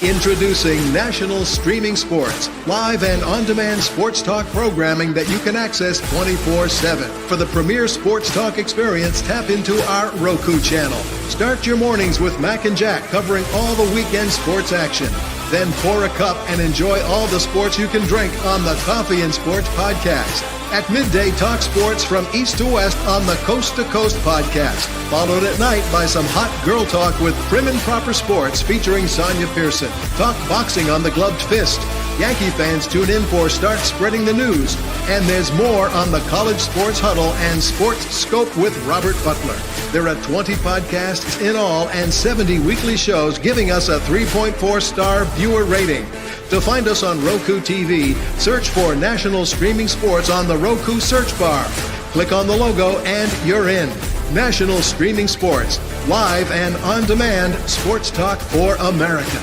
Introducing National Streaming Sports, live and on-demand sports talk programming that you can access 24/7. For the premier sports talk experience, tap into our Roku channel. Start your mornings with Mac and Jack covering all the weekend sports action. Then pour a cup and enjoy all the sports you can drink on the Coffee and Sports podcast. At midday, talk sports from east to west on the Coast to Coast podcast. Followed at night by some hot girl talk with Prim and Proper Sports featuring Sonia Pearson. Talk boxing on the Gloved Fist. Yankee fans tune in for Start Spreading the News. And there's more on the College Sports Huddle and Sports Scope with Robert Butler. There are 20 podcasts in all and 70 weekly shows giving us a 3.4-star viewer rating. To find us on Roku TV, search for National Streaming Sports on the Roku search bar. Click on the logo and you're in. National Streaming Sports, live and on-demand sports talk for America.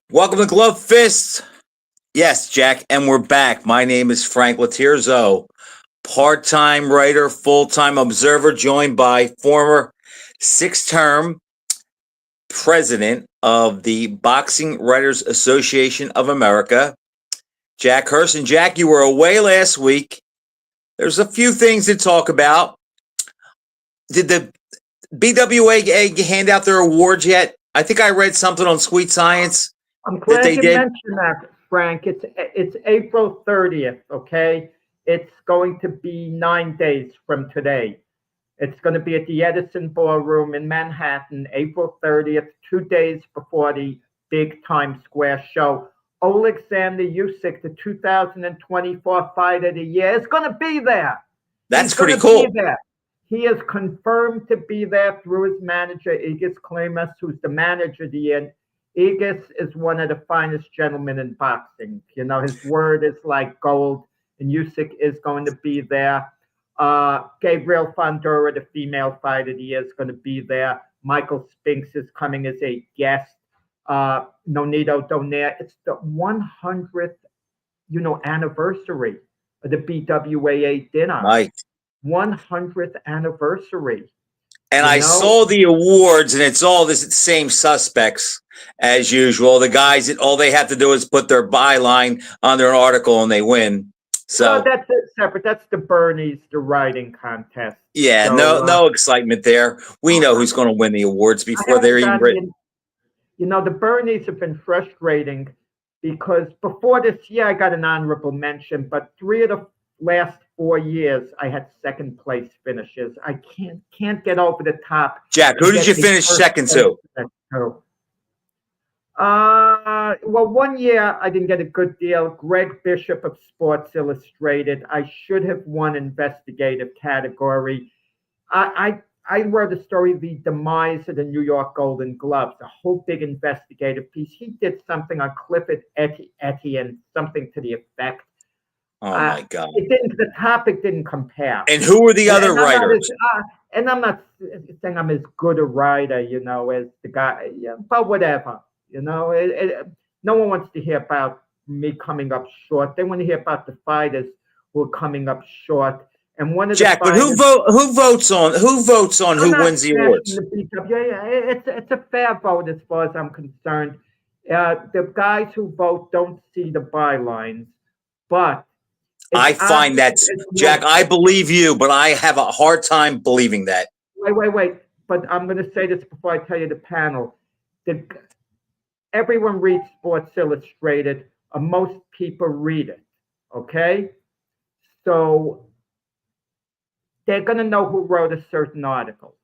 Welcome to Glove Fist. Yes, Jack, and we're back. My name is Frank Lotierzo, part-time writer, full-time observer, joined by former six-term president of the Boxing Writers Association of America, Jack Hirsch. And Jack, you were away last week. There's a few things to talk about. Did the BWA hand out their awards yet? I think I read something on Sweet Science. I'm glad you mentioned that, Frank. It's April 30th, okay? It's going to be 9 days from today. It's going to be at the Edison Ballroom in Manhattan, April 30th, 2 days before the big Times Square show. Alexander Usyk, the 2024 Fighter of the Year, is going to be there. That's pretty cool. He is confirmed to be there through his manager, Igis Klimas, who's the manager of the year. Igis is one of the finest gentlemen in boxing. You know, his word is like gold, and Usyk is going to be there. Gabriel Fondura, the female fighter of the year, is going to be there. Michael Spinks is coming as a guest. Nonito Donaire. It's the 100th, anniversary of the BWAA dinner. Right. 100th anniversary. And I saw the awards, and it's all the same suspects as usual. The guys, all they have to do is put their byline on their article, and they win. So that's separate. That's the Bernie's, the writing contest. Yeah, so, no excitement there. We know who's going to win the awards before they're even written. The Bernies have been frustrating because before this year I got an honorable mention, but 3 of the last 4 years I had second place finishes. I can't get over the top. Jack, who did you finish second to? Well, 1 year I didn't get a good deal. Greg Bishop of Sports Illustrated. I should have won investigative category. I wrote a story, The Demise of the New York Golden Gloves, a whole big investigative piece. He did something on Clifford Etienne, something to the effect. Oh my God! The topic didn't compare. And who were the other writers? And I'm not saying I'm as good a writer, as the guy, but whatever. No one wants to hear about me coming up short. They want to hear about the fighters who are coming up short. And one of Jack, the fighters, but who votes on who wins the awards? It's a fair vote as far as I'm concerned. The guys who vote don't see the bylines, but I find that, Jack, I believe you, but I have a hard time believing that. Wait. But I'm going to say this before I tell you the panel. Everyone reads Sports Illustrated, or most people read it, okay? So they're going to know who wrote a certain article.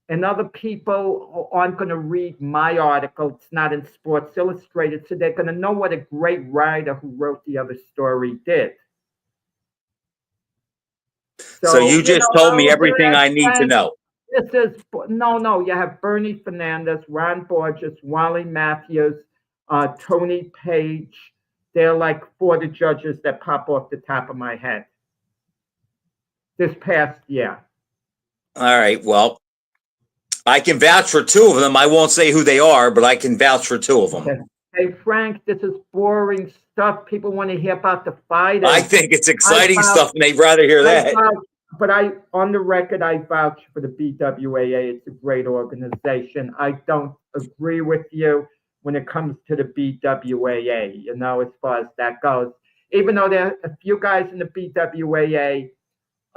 And other people aren't going to read my article. It's not in Sports Illustrated, so they're going to know what a great writer who wrote the other story did. So you just told me everything I need to know. This is no. You have Bernie Fernandez, Ron Borges, Wally Matthews, Tony Page. They're like 4 of the judges that pop off the top of my head this past year. All right. Well, I can vouch for 2 of them. I won't say who they are, but I can vouch for 2 of them. Hey, Frank, this is boring stuff. People want to hear about the fighters. I think it's exciting stuff, and they'd rather hear that. but on the record, I vouch for the BWAA. It's a great organization. I don't agree with you when it comes to the BWAA, as far as that goes. Even though there are a few guys in the BWAA,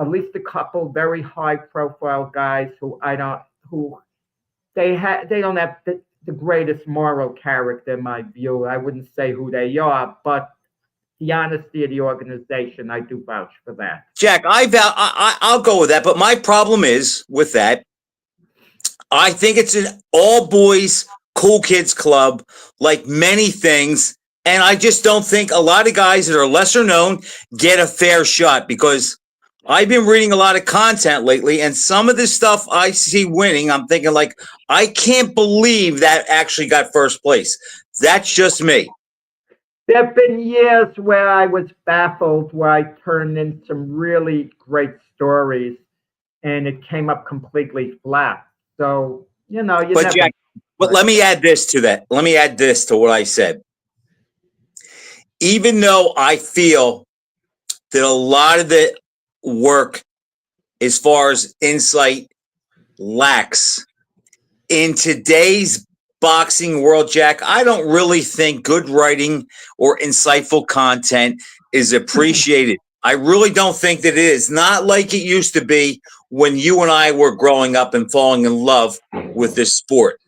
at least a couple very high profile guys who they don't have the greatest moral character in my view. I wouldn't say who they are, but the honesty of the organization, I do vouch for that. Jack, I'll go with that. But my problem is with that, I think it's an all boys, cool kids club, like many things. And I just don't think a lot of guys that are lesser known get a fair shot because I've been reading a lot of content lately, and some of this stuff I see winning, I'm thinking like, I can't believe that actually got first place. That's just me. There have been years where I was baffled, where I turned in some really great stories, and it came up completely flat. So, you But never. Jack, but let me add this to that. Let me add this to what I said. Even though I feel that a lot of the work as far as insight lacks in today's boxing world, Jack, I don't really think good writing or insightful content is appreciated. I really don't think that it is. Not like it used to be when you and I were growing up and falling in love with this sport.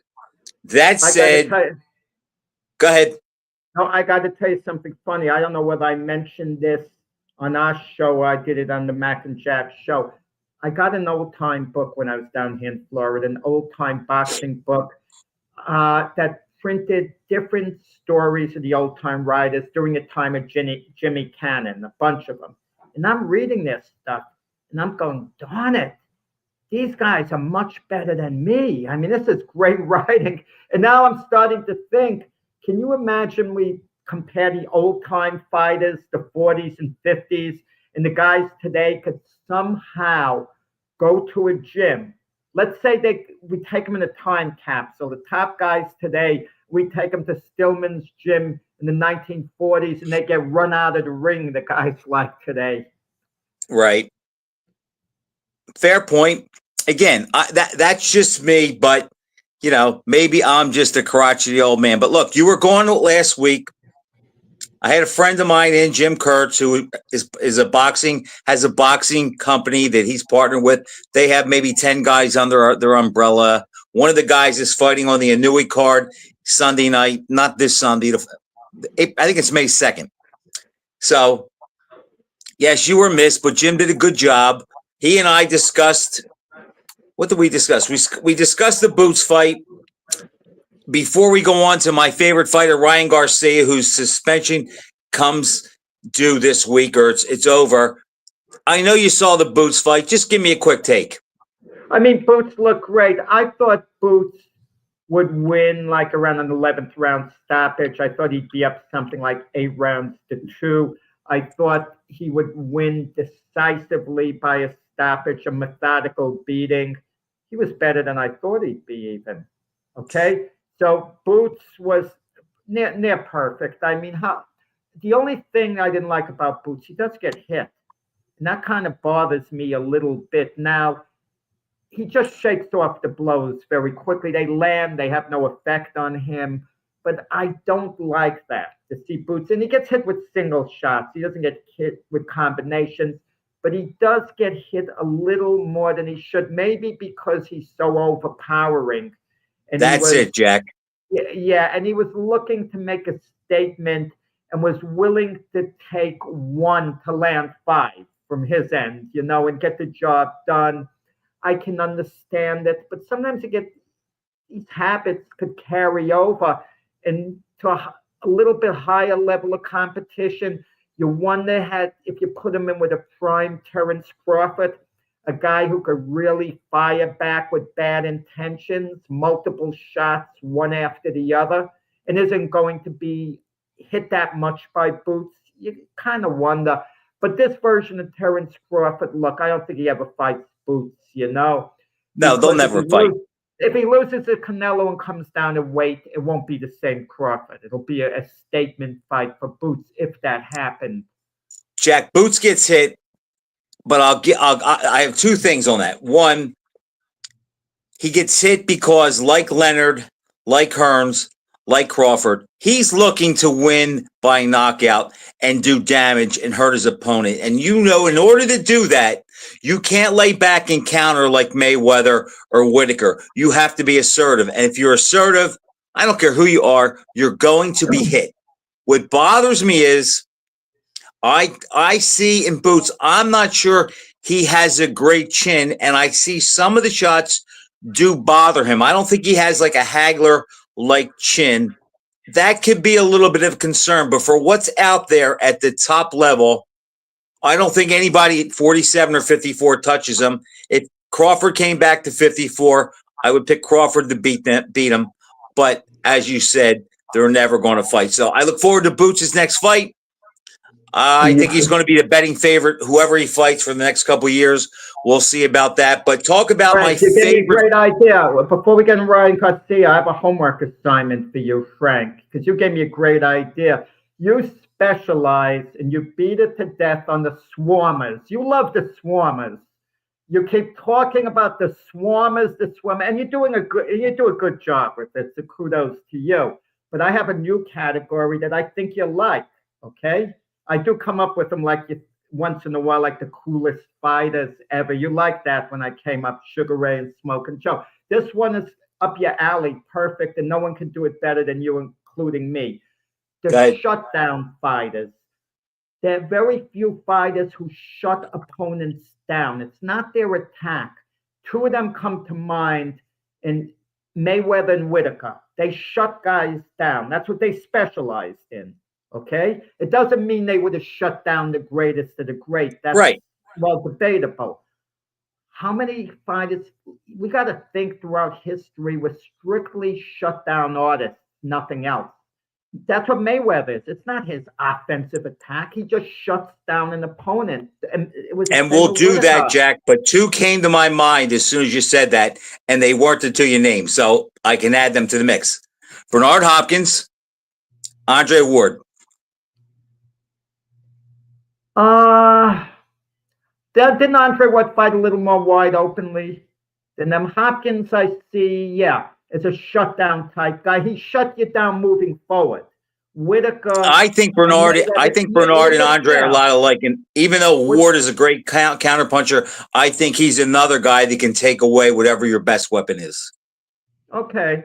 That said, go ahead. No, I got to tell you something funny. I don't know whether I mentioned this on our show or I did it on the Mac and Jack show. I got an old time book when I was down here in Florida, an old time boxing book that printed different stories of the old time writers during the time of Jimmy Cannon, a bunch of them. And I'm reading this stuff and I'm going, darn it, these guys are much better than me. I mean, this is great writing. And now I'm starting to think, can you imagine we compare the old time fighters, the 40s and 50s, and the guys today could somehow go to a gym. Let's say we take them in a time capsule. The top guys today, we take them to Stillman's gym in the 1940s and they get run out of the ring, the guys like today. Right. Fair point. Again, that's just me, but maybe I'm just a crotchety old man. But look, you were gone last week. I had a friend of mine in, Jim Kurtz, who has a boxing company that he's partnered with. They have maybe 10 guys under their umbrella. One of the guys is fighting on the Anui card Sunday night, not this Sunday. I think it's May 2nd. So, yes, you were missed, but Jim did a good job. He and I discussed, what did we discuss? We discussed the Boots fight. Before we go on to my favorite fighter, Ryan Garcia, whose suspension comes due this week, or it's over. I know you saw the Boots fight. Just give me a quick take. I mean, Boots looked great. I thought Boots would win like around an 11th round stoppage. I thought he'd be up something like 8 rounds to 2. I thought he would win decisively by a stoppage, a methodical beating. He was better than I thought he'd be even. Okay? So Boots was near perfect. I mean, the only thing I didn't like about Boots, he does get hit. And that kind of bothers me a little bit. Now, he just shakes off the blows very quickly. They land, they have no effect on him. But I don't like that, to see Boots. And he gets hit with single shots. He doesn't get hit with combinations. But he does get hit a little more than he should, maybe because he's so overpowering. And that's it, Jack. Yeah, and he was looking to make a statement and was willing to take 1 to land 5 from his end, and get the job done. I can understand it, but sometimes these habits could carry over and to a little bit higher level of competition. You wonder if you put him in with a prime Terence Crawford, a guy who could really fire back with bad intentions, multiple shots, one after the other, and isn't going to be hit that much by Boots. You kind of wonder. But this version of Terence Crawford, look, I don't think he ever fights Boots, No, they'll never fight. If he loses to Canelo and comes down in weight, it won't be the same Crawford. It'll be a statement fight for Boots if that happens. Jack, Boots gets hit but I have two things on that. One, he gets hit because, like Leonard, like Hearns, like Crawford, he's looking to win by knockout and do damage and hurt his opponent. And in order to do that, you can't lay back and counter like Mayweather or Whitaker. You have to be assertive. And if you're assertive, I don't care who you are, you're going to be hit. What bothers me is I see in Boots, I'm not sure he has a great chin, and I see some of the shots do bother him. I don't think he has like a Hagler like chin. That could be a little bit of concern, but for what's out there at the top level, I don't think anybody at 47 or 54 touches him. If Crawford came back to 54, I would pick Crawford to beat him. But as you said, they're never going to fight. So I look forward to Boots' next fight. I think he's going to be the betting favorite, whoever he fights for the next couple of years. We'll see about that. But talk about Frank, my you gave me a favorite. great idea. Before we get in Ryan Garcia, I have a homework assignment for you, Frank, because you gave me a great idea. You specialize and you beat it to death on the swarmers. You love the swarmers. You keep talking about the swarmers, and you do a good job with it. So kudos to you. But I have a new category that I think you like. Okay, I do come up with them like you once in a while, like the coolest fighters ever. You like that when I came up, Sugar Ray and Smoke and Joe. This one is up your alley, perfect, and no one can do it better than you, including me. The shutdown fighters. There are very few fighters who shut opponents down. It's not their attack. Two of them come to mind in Mayweather and Whitaker. They shut guys down. That's what they specialized in. Okay? It doesn't mean they would have shut down the greatest of the great. That's Right. well debatable. How many fighters, we got to think throughout history, were strictly shut down artists, nothing else. That's what Mayweather is. It's not his offensive attack. He just shuts down an opponent. And we'll do that, Jack. But two came to my mind as soon as you said that, and they weren't until you named. So I can add them to the mix. Bernard Hopkins, Andre Ward. Didn't Andre Ward fight a little more wide openly than them? Hopkins, I see, yeah, is a shutdown type guy. He shut you down moving forward. Whitaker. I think Bernard and Andre are a lot alike. And even though Ward is a great counterpuncher, I think he's another guy that can take away whatever your best weapon is. Okay,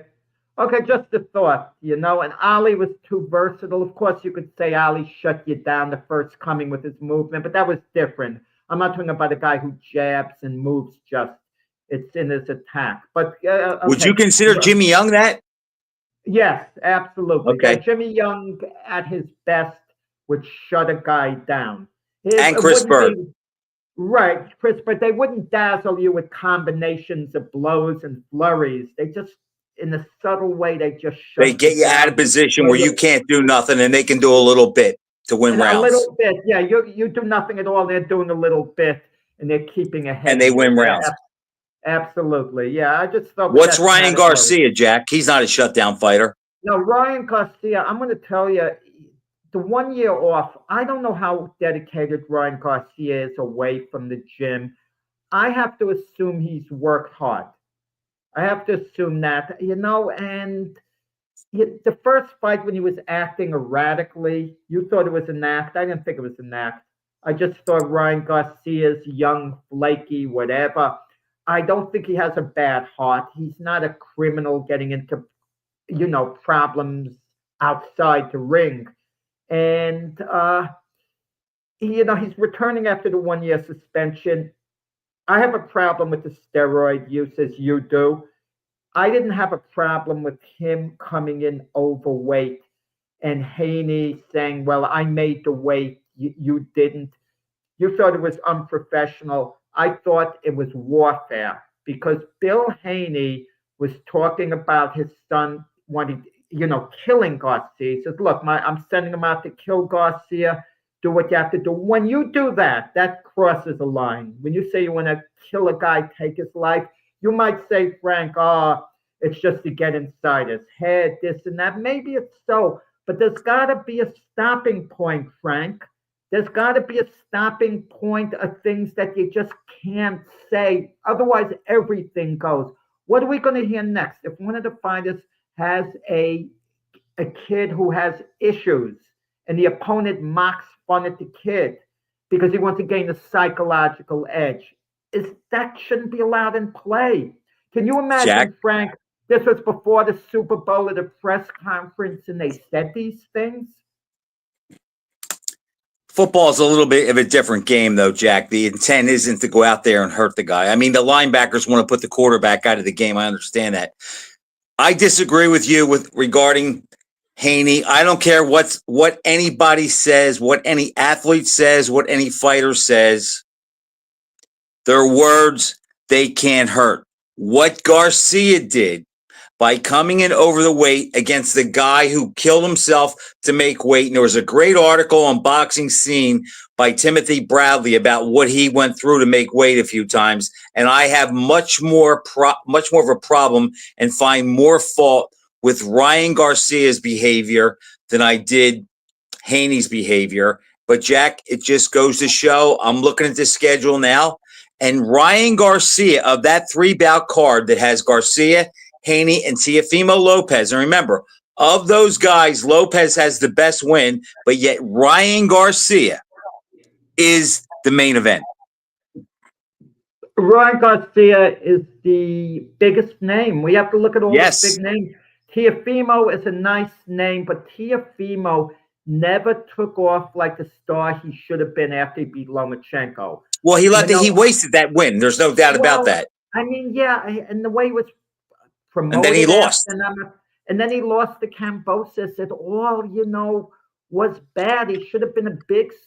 just a thought, and Ali was too versatile. Of course, you could say Ali shut you down the first coming with his movement, but that was different. I'm not talking about a guy who jabs and moves it's in his attack. But okay. Would you consider Jimmy Young that? Yes, absolutely. Okay. Jimmy Young at his best would shut a guy down. And Chris Bird. Right, Chris, but they wouldn't dazzle you with combinations of blows and flurries. They just, in a subtle way, they just shut They get you out of position where you can't do nothing, and they can do a little bit to win rounds. A little bit, yeah. You do nothing at all. They're doing a little bit, and they're keeping ahead. And they win rounds. Absolutely, yeah. I just thought. What's Ryan Garcia, Jack? He's not a shutdown fighter. No, Ryan Garcia. I'm going to tell you, the 1 year off. I don't know how dedicated Ryan Garcia is away from the gym. I have to assume he's worked hard. I have to assume that, and the first fight when he was acting erratically, you thought it was an act. I didn't think it was an act. I just thought Ryan Garcia's young, flaky, whatever. I don't think he has a bad heart. He's not a criminal getting into, problems outside the ring. And, he's returning after the 1 year suspension. I have a problem with the steroid use, as you do. I didn't have a problem with him coming in overweight and Haney saying, well, I made the weight, you didn't. You thought it was unprofessional. I thought it was warfare because Bill Haney was talking about his son wanting, killing Garcia. He says, look, I'm sending him out to kill Garcia. Do what you have to do. When you do that, that crosses a line. When you say you want to kill a guy, take his life, you might say, Frank, it's just to get inside his head, this and that. Maybe it's so, but there's got to be a stopping point, Frank. There's got to be a stopping point of things that you just can't say. Otherwise, everything goes. What are we going to hear next? If one of the fighters has a kid who has issues and the opponent mocks fun at the kid because he wants to gain a psychological edge, that shouldn't be allowed in play. Can you imagine, Jack, Frank? This was before the Super Bowl at a press conference, and they said these things. football is a little bit of a different game, though, Jack. The intent isn't to go out there and hurt the guy. I mean, the linebackers want to put the quarterback out of the game. I understand that. I disagree with you regarding Haney. I don't care what anybody says, what any athlete says, what any fighter says. Their words, they can't hurt. What Garcia did by coming in over the weight against the guy who killed himself to make weight. And there was a great article on Boxing Scene by Timothy Bradley about what he went through to make weight a few times. And I have much more of a problem and find more fault with Ryan Garcia's behavior than I did Haney's behavior. But Jack, it just goes to show, I'm looking at the schedule now, and Ryan Garcia, of that 3-bout card that has Garcia, Haney, and Teofimo Lopez. And remember, of those guys, Lopez has the best win, but yet Ryan Garcia is the main event. Ryan Garcia is the biggest name. We have to look at all the big names. Teofimo is a nice name, but Teofimo never took off like the star he should have been after he beat Lomachenko. Well, he wasted that win. There's no doubt about that. I mean, yeah, and the way he was promoted. And then he lost. And then he lost to Kambosos. It all, was bad. He should have been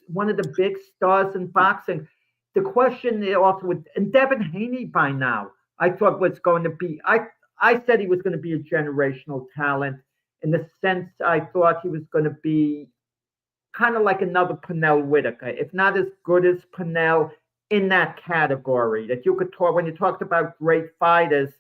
one of the big stars in boxing. The question also and Devin Haney by now, I thought was going to be, I said he was going to be a generational talent in the sense I thought he was going to be kind of like another Pernell Whitaker, if not as good as Pernell, in that category that you could talk when you talked about great fighters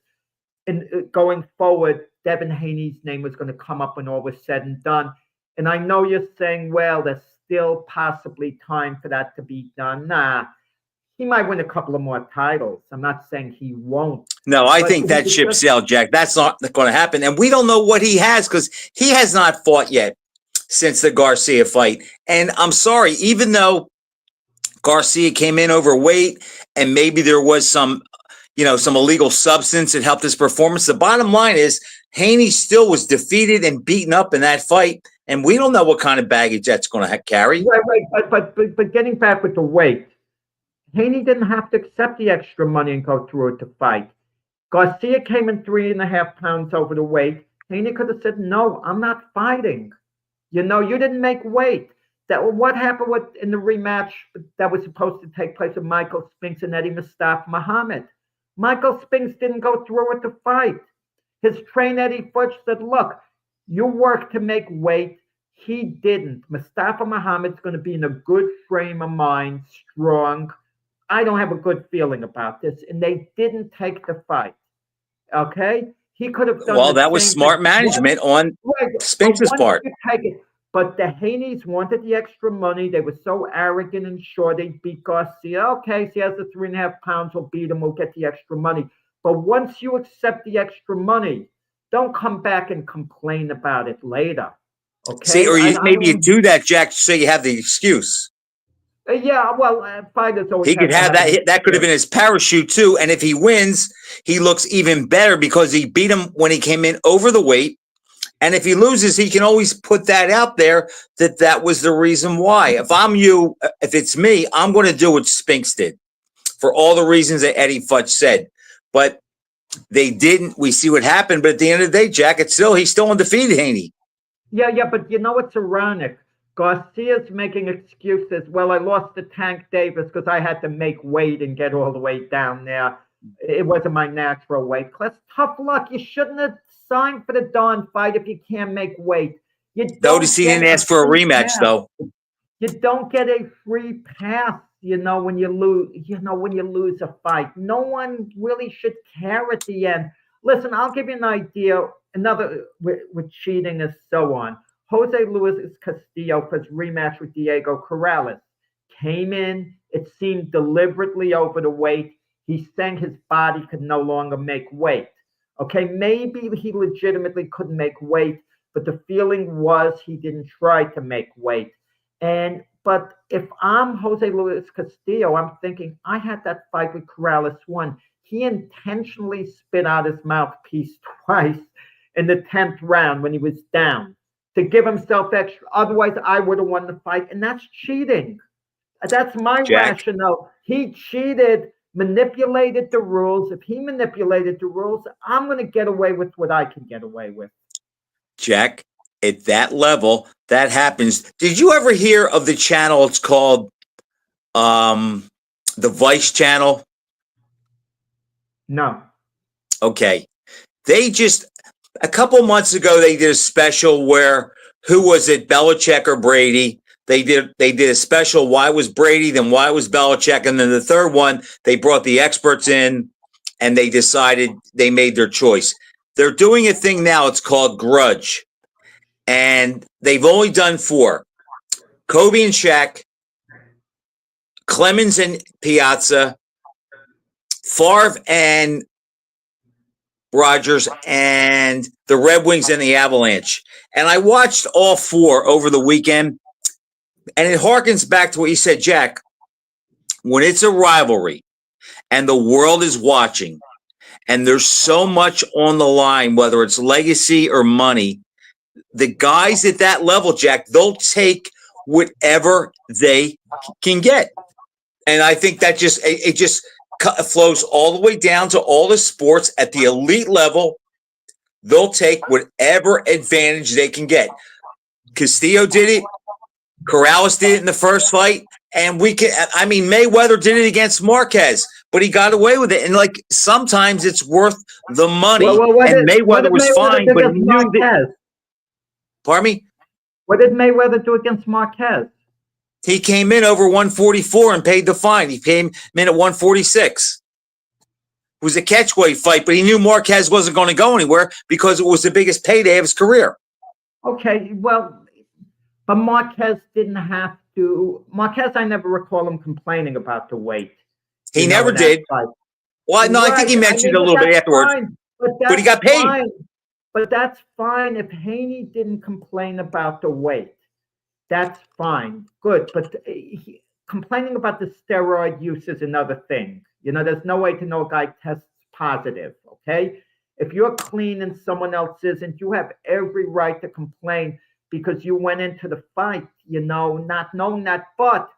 and going forward, Devin Haney's name was going to come up when all was said and done. And I know you're saying, well, there's still possibly time for that to be done. Nah, he might win a couple of more titles. I'm not saying he won't. No, I think that ship sailed, Jack. That's not going to happen. And we don't know what he has because he has not fought yet since the Garcia fight. And I'm sorry, even though Garcia came in overweight and maybe there was some illegal substance that helped his performance, the bottom line is Haney still was defeated and beaten up in that fight. And we don't know what kind of baggage that's going to carry. Right. But getting back with the weight, Haney didn't have to accept the extra money and go through it to fight. Garcia came in 3.5 pounds over the weight. Haney could have said, no, I'm not fighting. You didn't make weight. What happened in the rematch that was supposed to take place with Michael Spinks and Eddie Mustafa Muhammad? Michael Spinks didn't go through with the fight. His trainer, Eddie Futch, said, look, you work to make weight. He didn't. Mustafa Muhammad's going to be in a good frame of mind, strong. I don't have a good feeling about this. And they didn't take the fight. Okay? He could have done well, that was smart management on Spinks' part. But the Haneys wanted the extra money. They were so arrogant and sure they'd beat Garcia. Okay, so he has the 3.5 pounds. We'll beat him. We'll get the extra money. But once you accept the extra money, don't come back and complain about it later. Okay. See, or maybe you do that, Jack, so you have the excuse. Yeah, well, fighters always. He could have that. That could have been his parachute too. And if he wins, he looks even better because he beat him when he came in over the weight. And if he loses, he can always put that out there that was the reason why. If I'm you, if it's me, I'm going to do what Spinks did for all the reasons that Eddie Futch said. But they didn't. We see what happened. But at the end of the day, Jack, he's still undefeated, Haney. Yeah. But it's ironic. Garcia's making excuses. Well, I lost to Tank Davis because I had to make weight and get all the way down there. It wasn't my natural weight class. Tough luck. You shouldn't have signed for the darn fight if you can't make weight. Notice he didn't ask for a rematch, though. You don't get a free pass, when you lose a fight. No one really should care at the end. Listen, I'll give you an idea. Another with cheating and so on. Jose Luis Castillo for his rematch with Diego Corrales. came in. It seemed deliberately over the weight. He's saying his body could no longer make weight. Okay, maybe he legitimately couldn't make weight, but the feeling was he didn't try to make weight. But if I'm Jose Luis Castillo, I'm thinking I had that fight with Corrales one. He intentionally spit out his mouthpiece twice in the 10th round when he was down to give himself extra. Otherwise, I would have won the fight, and that's cheating. That's my rationale. He cheated, manipulated the rules. If he manipulated the rules, I'm going to get away with what I can get away with. Jack, at that level, that happens. Did you ever hear of the channel? It's called the Vice channel. No. Okay. They just, a couple months ago, they did a special where, who was it, Belichick or Brady? They did a special, why was Brady, then why was Belichick? And then the third one, they brought the experts in and they decided, they made their choice. They're doing a thing now, it's called Grudge. And they've only done 4. Kobe and Shaq, Clemens and Piazza, Favre and Rodgers, and the Red Wings and the Avalanche. And I watched all 4 over the weekend. And it harkens back to what you said, Jack. When it's a rivalry and the world is watching and there's so much on the line, whether it's legacy or money, the guys at that level, Jack, they'll take whatever they can get. And I think that just flows all the way down to all the sports at the elite level. They'll take whatever advantage they can get. Castillo did it. Corrales did it in the first fight. And Mayweather did it against Marquez, but he got away with it. And like, sometimes it's worth the money. Mayweather was fine, but he knew that. Pardon me? What did Mayweather do against Marquez? He came in over 144 and paid the fine. He came in at 146. It was a catchweight fight, but he knew Marquez wasn't going to go anywhere because it was the biggest payday of his career. Okay, well, but Marquez didn't have to. Marquez, I never recall him complaining about the weight. He never did. Fight. Well, no, right. I think he mentioned it a little bit afterwards. Fine, but he got paid. Fine. But that's fine if Haney didn't complain about the weight. That's fine. Good. But complaining about the steroid use is another thing. You know, there's no way to know a guy tests positive, okay? If you're clean and someone else isn't, you have every right to complain because you went into the fight, you know, not knowing that. But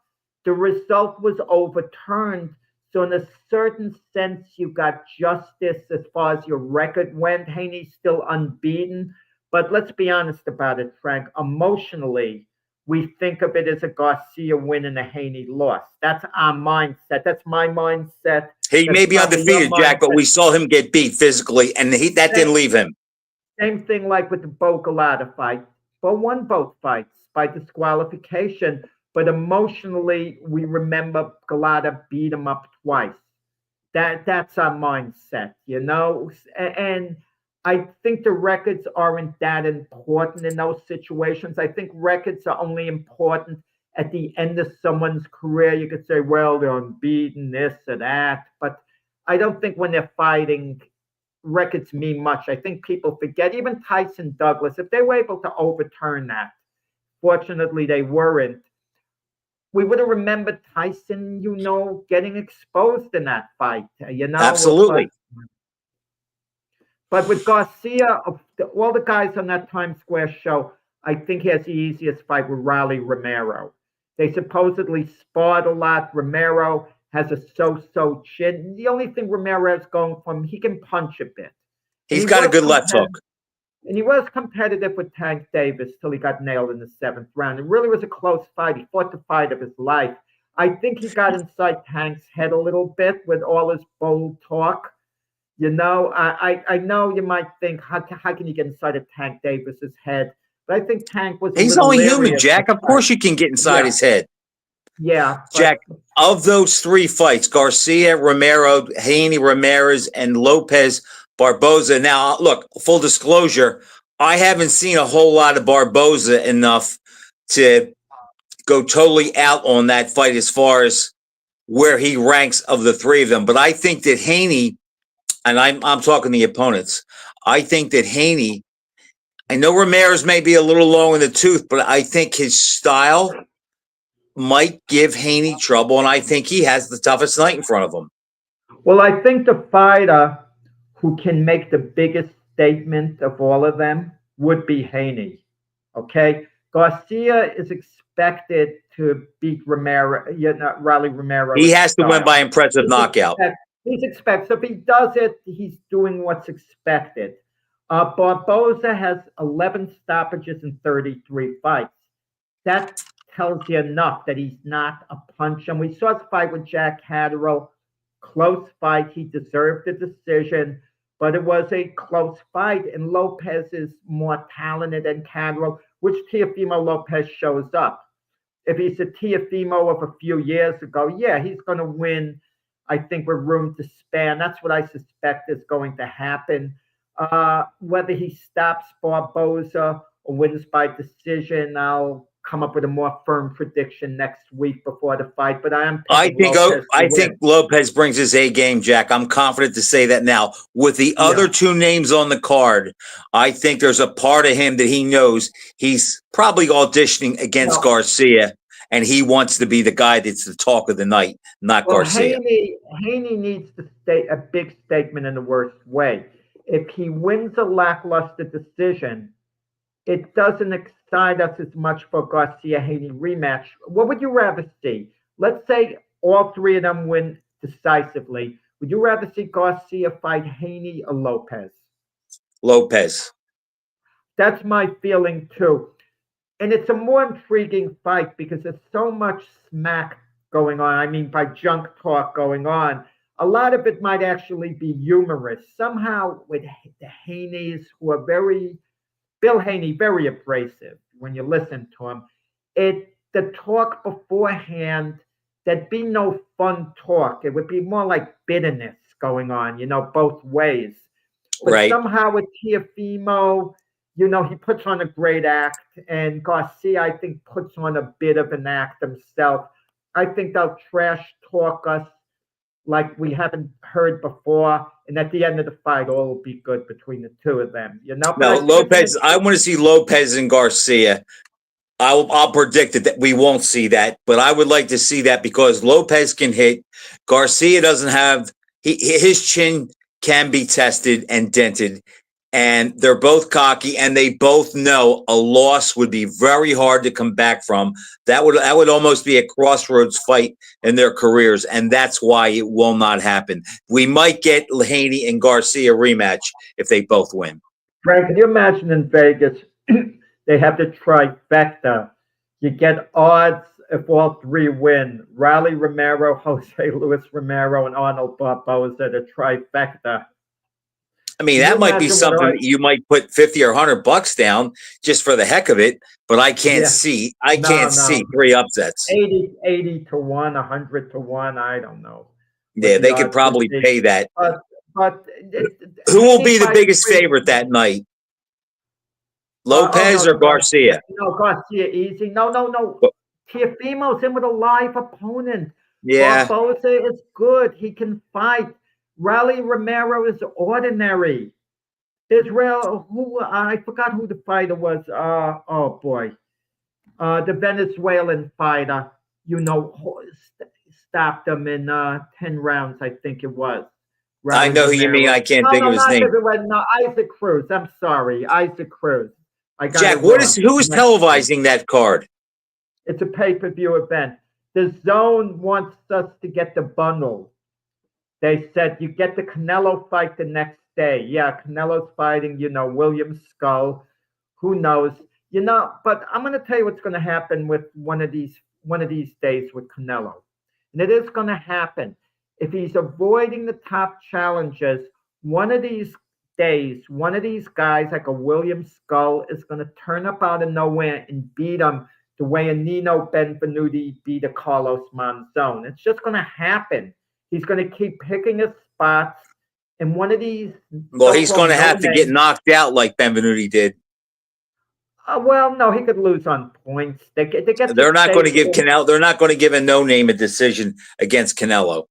the result was overturned. So in a certain sense, you got justice as far as your record went. Haney's still unbeaten. But let's be honest about it, Frank. Emotionally, we think of it as a Garcia win and a Haney loss. That's our mindset. That's my mindset. He may be undefeated, Jack, but we saw him get beat physically, and that didn't leave him. Same thing like with the Bo Galata fight. Bo won both fights by disqualification. But emotionally, we remember Galata beat him up twice. That's our mindset, you know? And I think the records aren't that important in those situations. I think records are only important at the end of someone's career. You could say, well, they're unbeaten, this or that. But I don't think when they're fighting, records mean much. I think people forget. Even Tyson Douglas, if they were able to overturn that, fortunately they weren't. We would have remembered Tyson, you know, getting exposed in that fight, you know. Absolutely. But with Garcia, all the guys on that Times Square show, I think he has the easiest fight with Raleigh Romero. They supposedly sparred a lot. Romero has a so-so chin. The only thing Romero has going for him, he can punch a bit. He's got a good left hook. And he was competitive with Tank Davis till he got nailed in the 7th round. It really was a close fight. He fought the fight of his life. I think he got inside Tank's head a little bit with all his bold talk. You know, I know you might think, how can you get inside of Tank Davis's head? But I think Tank was. He's only human, Jack. Of course you can get inside his head. Yeah. Jack, of those 3 fights, Garcia, Romero, Haney, Ramirez, and Lopez Barboza. Now, look, full disclosure, I haven't seen a whole lot of Barboza enough to go totally out on that fight as far as where he ranks of the three of them. But I think that Haney, and I'm talking the opponents, I think that Haney, I know Ramirez may be a little long in the tooth, but I think his style might give Haney trouble, and I think he has the toughest night in front of him. Well, I think the fighter who can make the biggest statement of all of them would be Haney. Okay, Garcia is expected to beat Romero, Raleigh Romero. He has to win by impressive knockout. He's expected. So if he does it, he's doing what's expected. Barboza has 11 stoppages in 33 fights. That tells you enough that he's not a puncher. And we saw his fight with Jack Catterall. Close fight. He deserved the decision, but it was a close fight. And Lopez is more talented than Catterall, which Teofimo Lopez shows up. If he's a Teofimo of a few years ago, yeah, he's going to win, I think, with room to spare. And that's what I suspect is going to happen. Whether he stops Barboza or wins by decision, I'll come up with a more firm prediction next week before the fight. But I think Lopez brings his A game, Jack. I'm confident to say that now. With the other two names on the card, I think there's a part of him that he knows he's probably auditioning against Garcia, and he wants to be the guy that's the talk of the night, not Garcia. Haney needs to state a big statement in the worst way. If he wins a lackluster decision, it doesn't excite us as much for Garcia-Haney rematch. What would you rather see? Let's say all three of them win decisively. Would you rather see Garcia fight Haney or Lopez? Lopez. That's my feeling too. And it's a more intriguing fight because there's so much smack going on. I mean, by junk talk going on. A lot of it might actually be humorous. Somehow with the Haneys, who are Bill Haney, very abrasive when you listen to him. The talk beforehand, there'd be no fun talk. It would be more like bitterness going on, both ways. But right. Somehow with Teofimo, he puts on a great act, and Garcia, I think, puts on a bit of an act himself. I think they'll trash talk us like we haven't heard before, and at the end of the fight, all will be good between the two of them. No, Lopez. I want to see Lopez and Garcia. I'll predict that we won't see that, but I would like to see that because Lopez can hit. Garcia doesn't have his chin can be tested and dented, and they're both cocky, and they both know a loss would be very hard to come back from. That would almost be a crossroads fight in their careers, and that's why it will not happen. We might get Haney and Garcia rematch if they both win. Frank, can you imagine in Vegas they have the trifecta? You get odds if all three win. Raleigh Romero, Jose Luis Romero, and Arnold Barboza, the trifecta. I mean, that might be something that you might put 50 or $100 down just for the heck of it, but I can't see. I can't see three upsets. 80 to 1, 100 to 1. I don't know. Yeah, they could probably pay that. But who will be the biggest favorite that night? Lopez or Garcia? No, Garcia easy. No. Teofimo's in with a live opponent. Yeah. Barboza is good. He can fight. Raleigh Romero is ordinary. Israel, I forgot who the fighter was. Oh boy, the Venezuelan fighter. Stopped him in 10 rounds. I think it was. I know who you mean. I can't think of his name. No, Isaac Cruz. I'm sorry, Isaac Cruz. Jack, who is televising that card? It's a pay-per-view event. The Zone wants us to get the bundle. They said you get the Canelo fight the next day. Yeah, Canelo's fighting, William Skull. Who knows? But I'm going to tell you what's going to happen with one of these days with Canelo. And it is going to happen. If he's avoiding the top challenges, one of these days, one of these guys like a William Skull is going to turn up out of nowhere and beat him the way a Nino Benvenuti beat a Carlos Monzon. It's just going to happen. He's going to keep picking his spots, and one of these. Well, he's going to have to get knocked out like Benvenuti did. Well, no, he could lose on points. They get They're to not stay going to give in. Canelo. They're not going to give a no-name a decision against Canelo.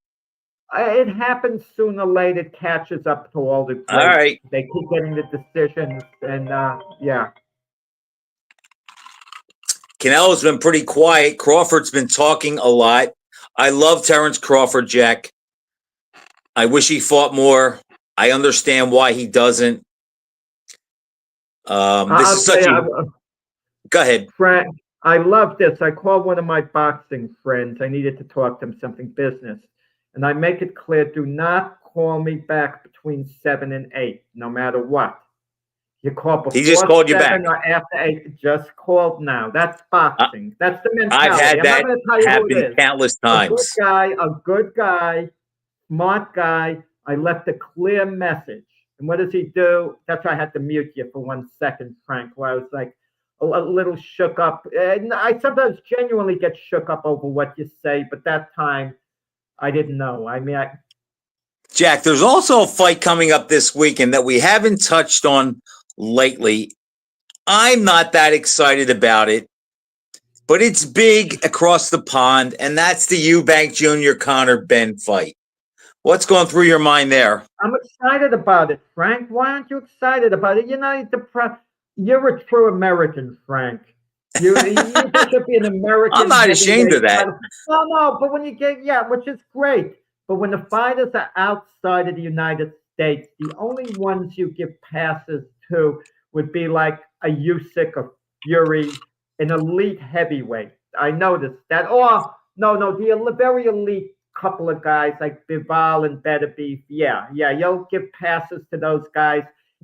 It happens sooner or later. It catches up to all the All greats. right. They keep getting the decisions, and yeah. Canelo's been pretty quiet. Crawford's been talking a lot. I love Terrence Crawford, Jack. I wish he fought more. I understand why he doesn't. This I'll is tell such a. you, Go ahead. Frank, I love this. I called one of my boxing friends. I needed to talk to him something business. And I make it clear, do not call me back between 7 and 8, no matter what. You call before He just called you 7 back. or after 8, just call now. That's boxing. That's the I've mentality. had I'm that not going to tell you who happen it is. countless times. A good guy, smart guy. I left a clear message. And what does he do? That's why I had to mute you for 1 second, Frank, where I was like a little shook up. And I sometimes genuinely get shook up over what you say, but that time I didn't know. I mean, Jack, there's also a fight coming up this weekend that we haven't touched on lately. I'm not that excited about it, but it's big across the pond, and that's the Eubank Jr. Conor Benn fight. What's going through your mind there? I'm excited about it, Frank. Why aren't you excited about it? You know, you're a true American, Frank. You should be an American. I'm not ashamed of that. No, but when you get, yeah, which is great. But when the fighters are outside of the United States, the only ones you give passes to would be like a Usyk, a Fury, an elite heavyweight. I noticed that. Oh, no, the very elite couple of guys like Bivol and Beterbiev. Yeah, you'll give passes to those guys.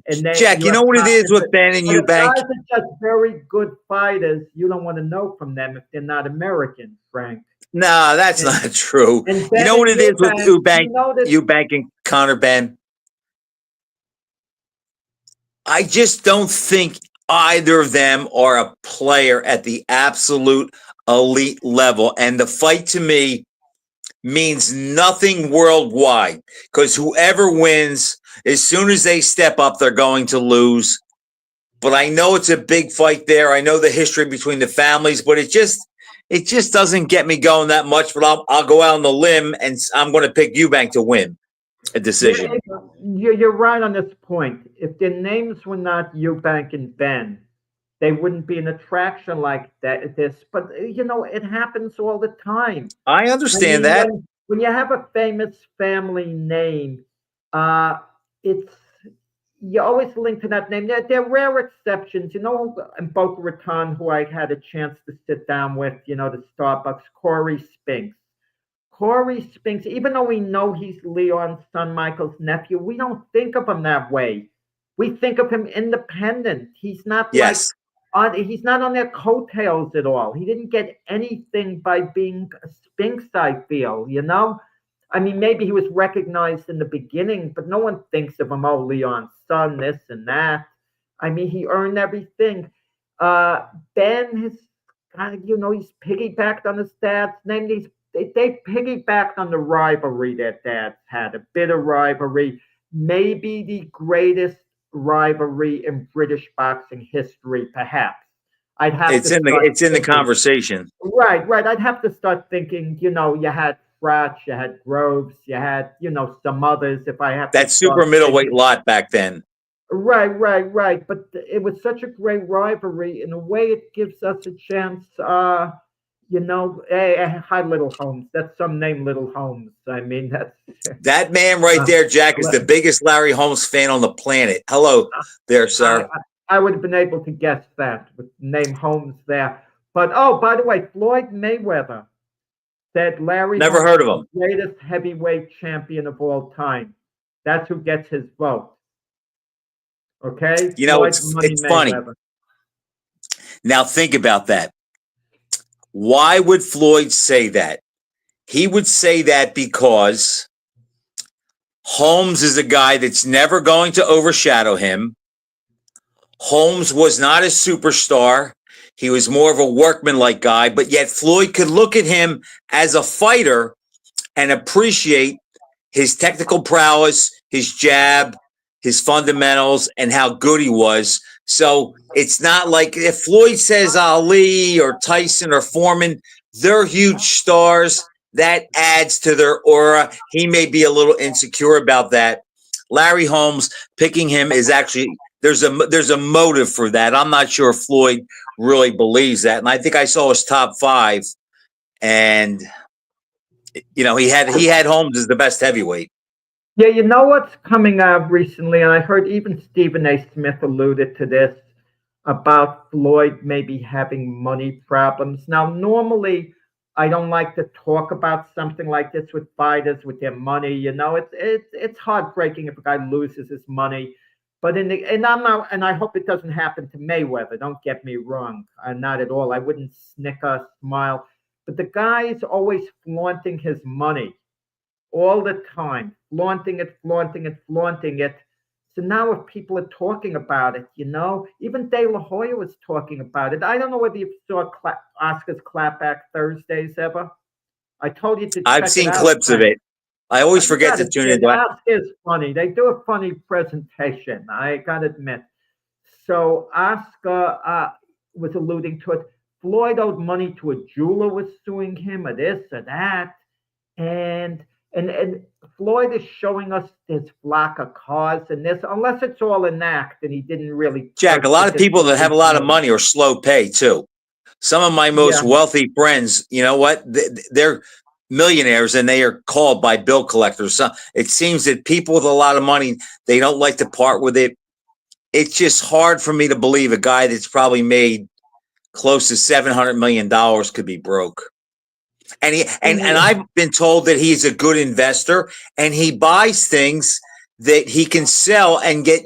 And then Jack, you know what it is with Ben and Eubank? Guys are just very good fighters. You don't want to know from them if they're not American, Frank. No, that's not true. You know what it is with Eubank and Conor Benn? I just don't think either of them are a player at the absolute elite level. And the fight to me means nothing worldwide because whoever wins, as soon as they step up, they're going to lose. But I know it's a big fight there. I know the history between the families, but it just doesn't get me going that much. But I'll go out on the limb, and I'm going to pick Eubank to win a decision. You're right on this point. If their names were not Eubank and Ben, they wouldn't be an attraction like that. But you know, it happens all the time. I understand that. When you have a famous family name, it's you always link to that name. There are rare exceptions, you know. In Boca Raton, who I had a chance to sit down with, you know, the Starbucks, Corey Spinks. Corey Spinks, even though we know he's Leon's son, Michael's nephew, we don't think of him that way. We think of him independent. He's not he's not on their coattails at all. He didn't get anything by being a Spinks, I feel, you know? I mean, maybe he was recognized in the beginning, but no one thinks of him, oh, Leon's son, this and that. I mean, he earned everything. Ben has kind of, you know, he's piggybacked on his dad's name. They piggybacked on the rivalry that dads had, a bitter rivalry, maybe the greatest rivalry in British boxing history, perhaps. It's in the conversation. Right. I'd have to start thinking, you know, you had Fratch, you had Groves, you had, you know, some others. If I have that super middleweight lot back then. Right. But it was such a great rivalry. In a way, it gives us a chance. You know, hi, Little Holmes. That's some name, Little Holmes. I mean, that's that man right there, Jack, is the biggest Larry Holmes fan on the planet. Hello there, sir. I would have been able to guess that with the name Holmes there. But oh, by the way, Floyd Mayweather said Larry never Holmes heard of him. The greatest heavyweight champion of all time. That's who gets his vote. Okay, you know, it's funny. Now think about that. Why would Floyd say that? He would say that because Holmes is a guy that's never going to overshadow him. Holmes was not a superstar. He was more of a workman-like guy, but yet Floyd could look at him as a fighter and appreciate his technical prowess, his jab, his fundamentals, and how good he was So it's not like if Floyd says Ali or Tyson or Foreman, they're huge stars. That adds to their aura. He may be a little insecure about that. Larry Holmes picking him is actually there's a motive for that. I'm not sure if Floyd really believes that. And I think I saw his top 5, and he had Holmes as the best heavyweight. Yeah, you know what's coming out recently, and I heard even Stephen A. Smith alluded to this about Floyd maybe having money problems. Now, normally I don't like to talk about something like this with fighters with their money. It's heartbreaking if a guy loses his money. But and I hope it doesn't happen to Mayweather. Don't get me wrong, not at all. I wouldn't snicker, smile, but the guy is always flaunting his money all the time, flaunting it, flaunting it, flaunting it. So now if people are talking about it, even De La Hoya was talking about it. I don't know whether you saw Oscar's Clapback Thursdays ever. I told you to check I've seen it out, clips of it. I always forget to tune in. Oscar's funny. They do a funny presentation, I got to admit. So Oscar was alluding to it. Floyd owed money to a jeweler was suing him or this or that. And Floyd is showing us his flock of cars and this, unless it's all an act and he didn't really. Jack, a lot of people that have a lot of money are slow pay too. Some of my most wealthy friends, you know what? They're millionaires and they are called by bill collectors. So it seems that people with a lot of money, they don't like to part with it. It's just hard for me to believe a guy that's probably made close to $700 million could be broke. And I've been told that he's a good investor and he buys things that he can sell and get,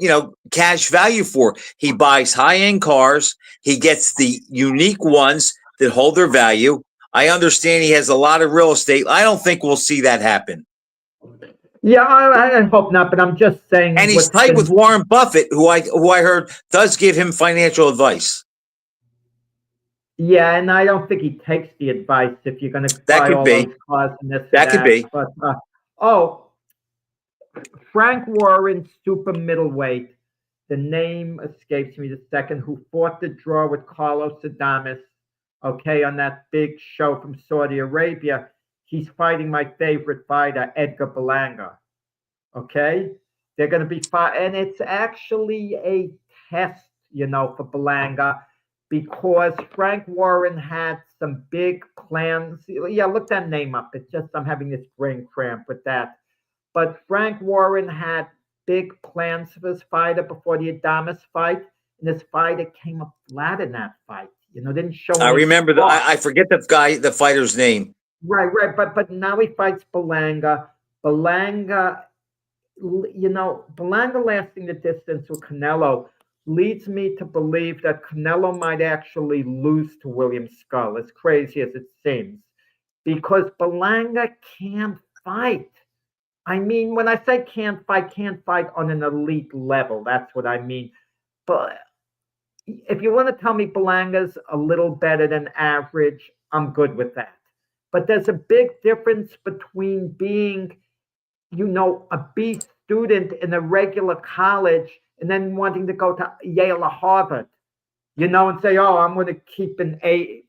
cash value for. He buys high-end cars. He gets the unique ones that hold their value. I understand he has a lot of real estate. I don't think we'll see that happen. Yeah, I hope not, but I'm just saying. And he's tight with Warren Buffett, who I heard does give him financial advice. Yeah, and I don't think he takes the advice if you're going to buy all those cars and this. That could be. But Frank Warren, super middleweight. The name escapes me the second. Who fought the draw with Carlos Adames? Okay, on that big show from Saudi Arabia. He's fighting my favorite fighter, Edgar Berlanga. Okay, they're going to be and it's actually a test, for Berlanga. Because Frank Warren had some big plans. Yeah, look that name up. It's just I'm having this brain cramp with that. But Frank Warren had big plans for this fighter before the Adames fight. And this fighter came up flat in that fight. Didn't show. I remember I forget the fighter's name. Right. But now he fights Berlanga. Berlanga lasting the distance with Canelo leads me to believe that Canelo might actually lose to William Skull, as crazy as it seems, because Berlanga can't fight. I mean, when I say can't fight on an elite level. That's what I mean. But if you want to tell me Berlanga's a little better than average, I'm good with that. But there's a big difference between being, a B student in a regular college and then wanting to go to Yale or Harvard, and say, "Oh, I'm going to keep an A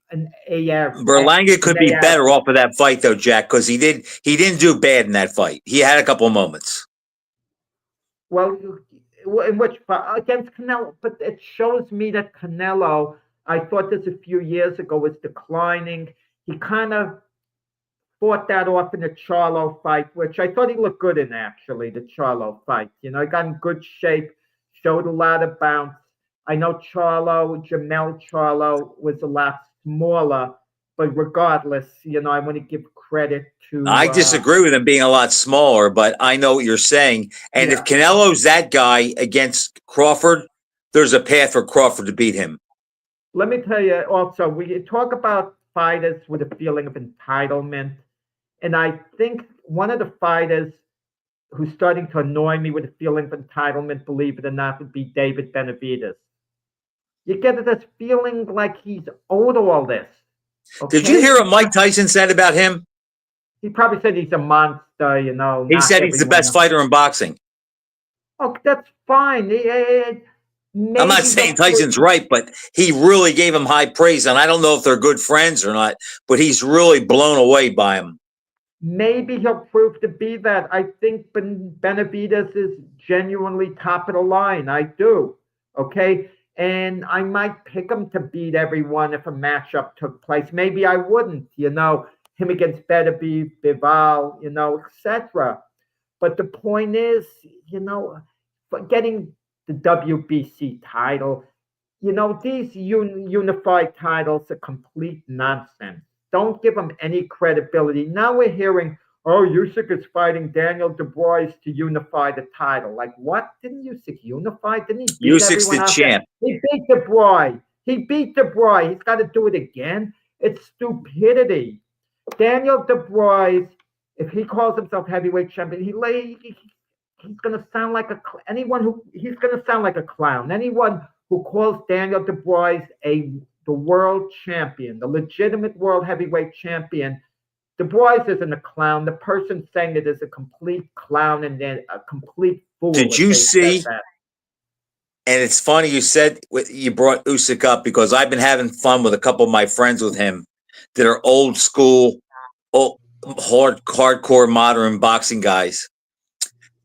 average." Berlanga could be better off of that fight, though, Jack, because he didn't do bad in that fight. He had a couple of moments. Well, in which fight against Canelo? But it shows me that Canelo, I thought this a few years ago, was declining. He kind of fought that off in the Charlo fight, which I thought he looked good in, actually, the Charlo fight. He got in good shape, showed a lot of bounce. I know Jamel Charlo was a lot smaller, but regardless, I want to give credit to. I disagree with him being a lot smaller, but I know what you're saying. And if Canelo's that guy against Crawford, there's a path for Crawford to beat him. Let me tell you also, we talk about fighters with a feeling of entitlement. And I think one of the fighters who's starting to annoy me with a feeling of entitlement, believe it or not, would be David Benavidez. You get this feeling like he's owed all this. Okay? Did you hear what Mike Tyson said about him? He probably said he's a monster, He said he's the best fighter in boxing. Oh, that's fine. I'm not maybe saying he'll Tyson's right, but he really gave him high praise. And I don't know if they're good friends or not, but he's really blown away by him. maybe he'll prove to be that. I think Benavides is genuinely top of the line. I do. Okay. And I might pick him to beat everyone if a matchup took place. Maybe I wouldn't, him against Beterbiev, Bival, etc. But the point is, for getting the WBC title, these unified titles are complete nonsense. Don't give them any credibility. Now we're hearing, oh, Usyk is fighting Daniel Dubois to unify the title. Like, what? Didn't Usyk unify? Didn't he beat Usyk's everyone the out there? champ. He beat Dubois. He beat Dubois. He's got to do it again. It's stupidity. Daniel Dubois, if he calls himself heavyweight champion, he's going to sound like he's going to sound like a clown. Anyone who calls Daniel Dubois the world champion, the legitimate world heavyweight champion, Dubois isn't a clown. The person saying it is a complete clown and then a complete fool. Did you see? And it's funny you brought Usyk up because I've been having fun with a couple of my friends with him that are old school, hardcore modern boxing guys.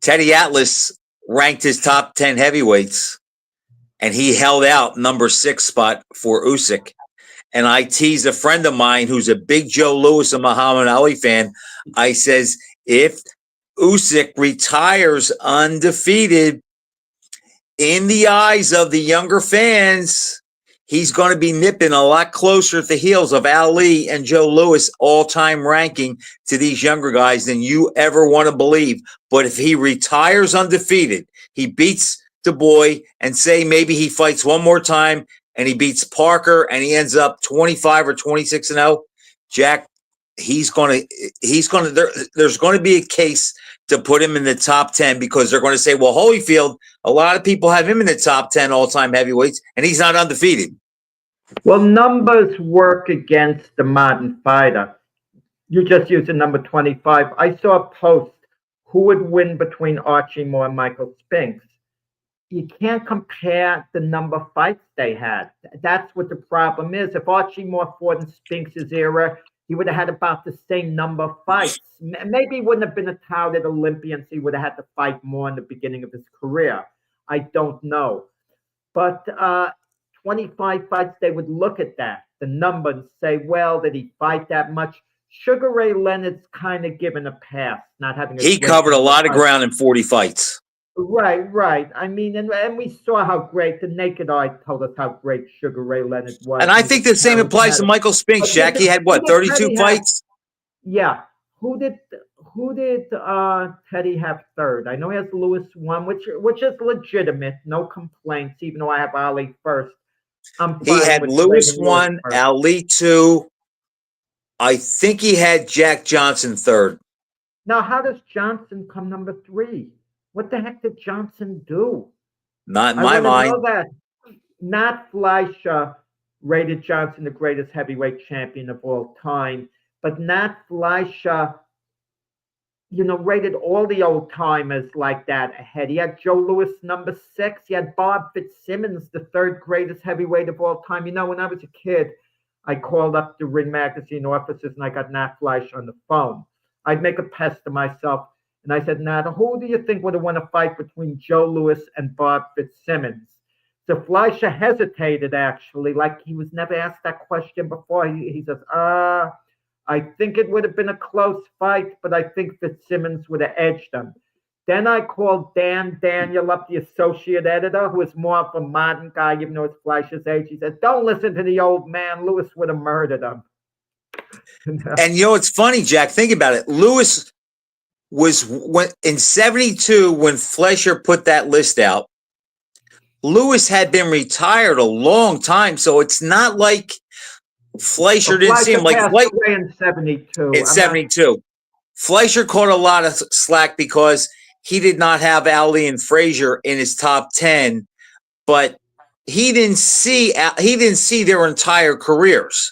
Teddy Atlas ranked his top 10 heavyweights, and he held out number 6 spot for Usyk. And I teased a friend of mine who's a big Joe Louis and Muhammad Ali fan. I says, if Usyk retires undefeated, in the eyes of the younger fans, he's going to be nipping a lot closer at the heels of Ali and Joe Louis all-time ranking to these younger guys than you ever want to believe. But if he retires undefeated, he beats Dubois and say maybe he fights one more time and he beats Parker and he ends up 25 or 26-0, Jack, there's going to be a case to put him in the top 10 because they're going to say, well, Holyfield, a lot of people have him in the top 10 all-time heavyweights, and he's not undefeated. Well, numbers work against the modern fighter. You just used the number 25. I saw a post, who would win between Archie Moore and Michael Spinks? You can't compare the number of fights they had. That's what the problem is. If Archie Moore fought in Spinks' era, he would have had about the same number of fights. Maybe he wouldn't have been a touted Olympian, so he would have had to fight more in the beginning of his career. I don't know. But 25 fights, they would look at that, the number, and say, well, did he fight that much? Sugar Ray Leonard's kind of given a pass, not having He covered a lot of ground in 40 fights. Right. I mean, and we saw how great, the naked eye told us how great Sugar Ray Leonard was. And I think the same applies to Michael Spinks, Jack. He had, 32 fights? Yeah. Who did Teddy have third? I know he has Lewis 1, which is legitimate, no complaints, even though I have Ali first. He had Lewis 1, Ali 2. I think he had Jack Johnson third. Now, how does Johnson come number 3? What the heck did Johnson do? Not in my mind. Know that. Matt Fleischer rated Johnson the greatest heavyweight champion of all time, but Nat Fleischer, rated all the old timers like that ahead. He had Joe Louis number 6. He had Bob Fitzsimmons, the 3rd greatest heavyweight of all time. When I was a kid, I called up the Ring Magazine offices and I got Nat Fleischer on the phone. I'd make a pest of myself. And I said, Nat, who do you think would have won a fight between Joe Louis and Bob Fitzsimmons? So Fleischer hesitated, actually, like he was never asked that question before. He says, I think it would have been a close fight, but I think Fitzsimmons would have edged him. Then I called Dan Daniel up, the associate editor, who is more of a modern guy, even though it's Fleischer's age. He said, don't listen to the old man. Lewis would have murdered him. And it's funny, Jack, think about it. Lewis was in 72 when Fleischer put that list out. Lewis had been retired a long time, so it's not like Fleischer didn't see him like in 72. In 72, Fleischer caught a lot of slack because he did not have Ali and Frazier in his top 10, but he didn't see their entire careers.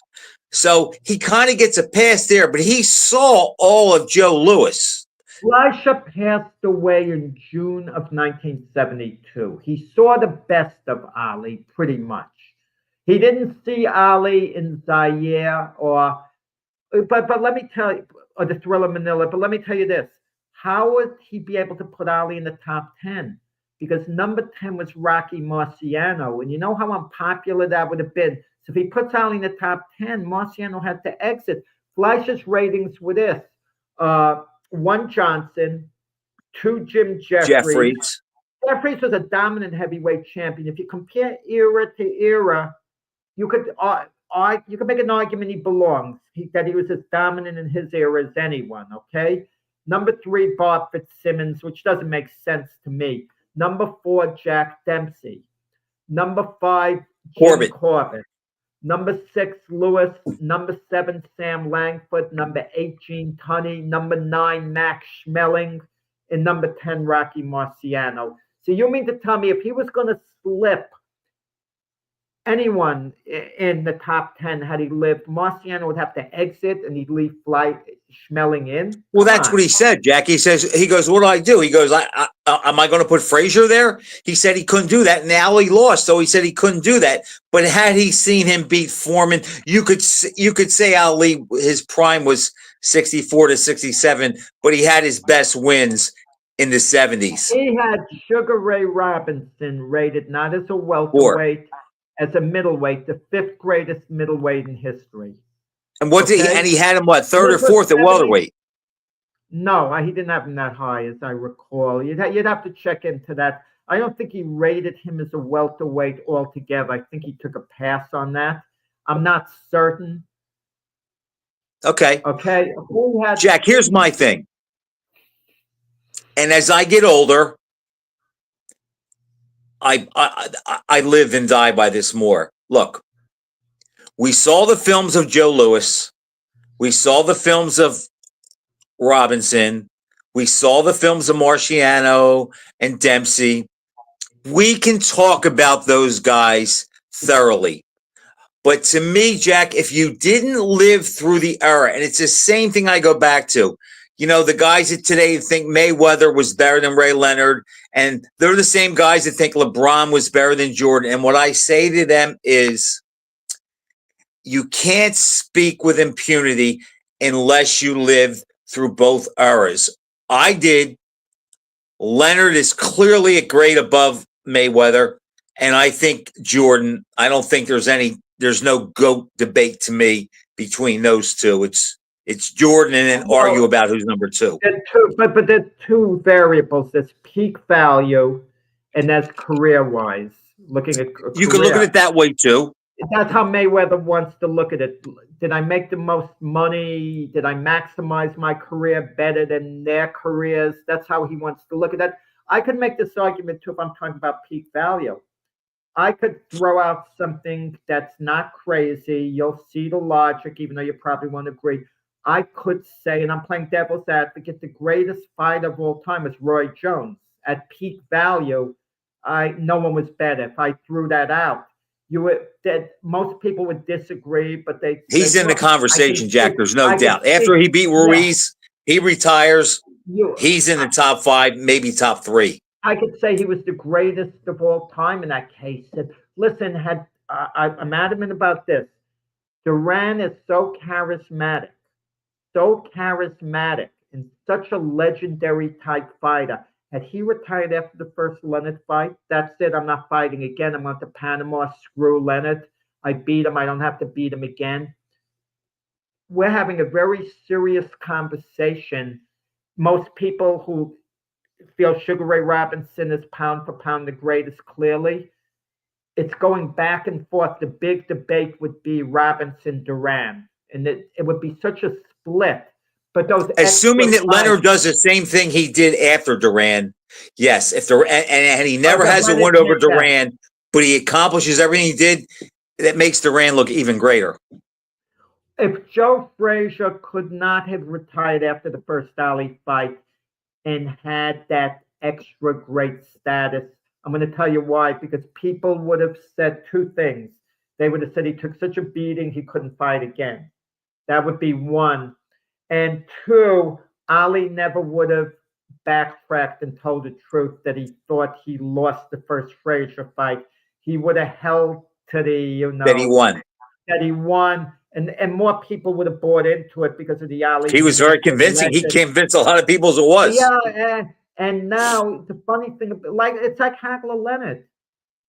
So he kind of gets a pass there, but he saw all of Joe Louis. Fleischer passed away in June of 1972. He saw the best of Ali, pretty much. He didn't see Ali in Zaire but let me tell you, or the Thriller Manila, but let me tell you this. How would he be able to put Ali in the top 10? Because number 10 was Rocky Marciano, and you know how unpopular that would have been. So if he puts Ali in the top 10, Marciano had to exit. Fleischer's ratings were this. 1 Johnson, 2 Jim Jeffries. Jeffries was a dominant heavyweight champion. If you compare era to era, you could make an argument he belongs, that he was as dominant in his era as anyone, okay? Number 3, Bob Fitzsimmons, which doesn't make sense to me. Number 4, Jack Dempsey. Number 5, Jim Corbett. Number 6, Lewis. Number 7, Sam Langford. Number 8, Gene Tunney. Number 9, Max Schmeling. And number 10, Rocky Marciano. So you mean to tell me if he was going to slip anyone in the top 10 had he lived, Marciano would have to exit and he'd leave Schmeling in? Well, that's what he said, Jack. He goes, what do I do? He goes, am I going to put Frazier there? He said he couldn't do that. And now he lost, so he said he couldn't do that. But had he seen him beat Foreman, you could say Ali, his prime was 64 to 67, but he had his best wins in the 70s. He had Sugar Ray Robinson rated not as a welterweight, as a middleweight, the 5th greatest middleweight in history. And he had him, what, 3rd or 4th at welterweight? No, he didn't have him that high, as I recall. You'd have to check into that. I don't think he rated him as a welterweight altogether. I think he took a pass on that. I'm not certain. Okay. Okay. Jack, here's my thing. And as I get older, I live and die by this more. Look, we saw the films of Joe Louis. We saw the films of Robinson. We saw the films of Marciano and Dempsey. We can talk about those guys thoroughly. But to me, Jack, if you didn't live through the era, and it's the same thing I go back to, you know, the guys that today think Mayweather was better than Ray Leonard, and they're the same guys that think LeBron was better than Jordan. And what I say to them is, you can't speak with impunity unless you live through both eras. I did. Leonard is clearly a grade above Mayweather, and I think Jordan, I don't think there's no GOAT debate to me between those two. It's Jordan, and then argue about who's number 2. But there's 2 variables. There's peak value, and that's career-wise. Looking at you can look at it that way too. That's how Mayweather wants to look at it. Did I make the most money? Did I maximize my career better than their careers? That's how he wants to look at that. I could make this argument too if I'm talking about peak value. I could throw out something that's not crazy. You'll see the logic, even though you probably won't agree. I could say, and I'm playing devil's advocate, the greatest fighter of all time is Roy Jones. At peak value, no one was better. If I threw that out, most people would disagree, but he's in the conversation, Jack. There's no doubt. After he beat Ruiz, he retires. He's in the top 5, maybe top 3. I could say he was the greatest of all time in that case. And listen, I'm adamant about this. Duran is so charismatic, and such a legendary type fighter. Had he retired after the first Leonard fight, that's it. I'm not fighting again. I'm going to Panama. Screw Leonard. I beat him. I don't have to beat him again. We're having a very serious conversation. Most people who feel Sugar Ray Robinson is pound for pound the greatest, clearly. It's going back and forth. The big debate would be Robinson-Duran. And it would be such a split. But those assuming that Leonard does the same thing he did after Duran, yes. And he never has a win over Duran, but he accomplishes everything he did, that makes Duran look even greater. If Joe Frazier could not have retired after the first Ali fight and had that extra great status, I'm going to tell you why. Because people would have said 2 things. They would have said he took such a beating he couldn't fight again. That would be one. And 2, Ali never would have backtracked and told the truth that he thought he lost the first Frazier fight. He would have held to the, that he won. that he won, and more people would have bought into it because of the Ali. He was very convincing. He convinced a lot of people as it was. Yeah, and now the funny thing, it's like Hagler Leonard.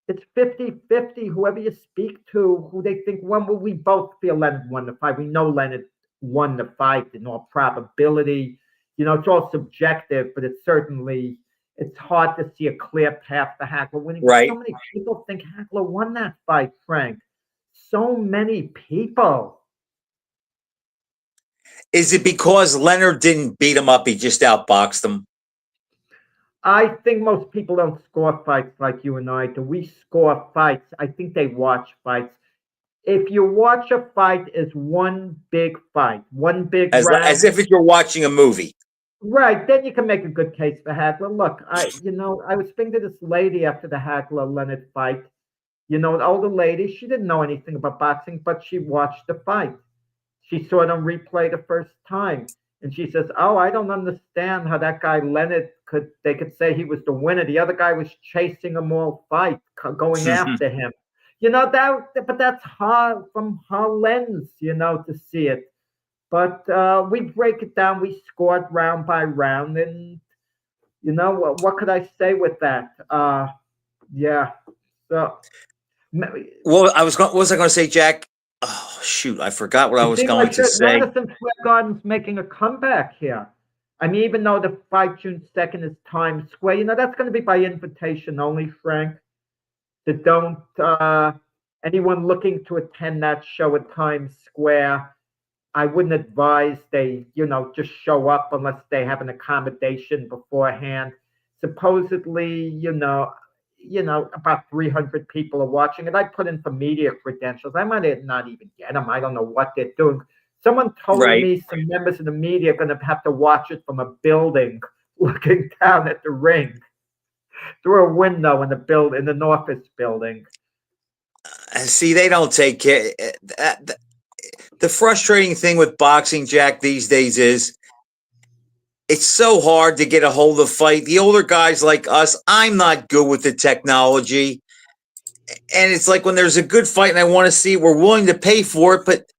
It's 50-50, whoever you speak to, who they think won. Well, we both feel Leonard won the fight. We know Leonard won the fight in all probability. It's all subjective, but it's hard to see a clear path to Hagler winning. Right. So many people think Hagler won that fight, Frank. So many people. Is it because Leonard didn't beat him up? He just outboxed him? I think most people don't score fights like you and I do. We score fights. I think they watch fights. If you watch a fight as one big fight, one big round, as if you're watching a movie. Right, then you can make a good case for Hagler. Look, I was speaking to this lady after the Hagler Leonard fight. An older lady. She didn't know anything about boxing, but she watched the fight. She saw it on replay the first time. And she says, "Oh, I don't understand how that guy Leonard could say he was the winner. The other guy was chasing him all fight, going after him. But that's hard from her lens, to see it. But we break it down. We scored round by round, and what could I say with that? Yeah. So, well, what was I going to say, Jack? Oh, shoot. I forgot what I was going to say. Madison Square Garden's making a comeback here. I mean, even though the fight June 2nd is Times Square, that's going to be by invitation only, Frank. That don't, anyone looking to attend that show at Times Square, I wouldn't advise they, just show up unless they have an accommodation beforehand. Supposedly, about 300 people are watching, and I put in for media credentials. I might not even get them. I don't know what they're doing. Someone told me some members of the media are going to have to watch it from a building, looking down at the ring through a window in an office building. See, they don't take care. The frustrating thing with boxing, Jack, these days is it's so hard to get a hold of the fight. The older guys like us, I'm not good with the technology. And it's like when there's a good fight and I want to see it, we're willing to pay for it, but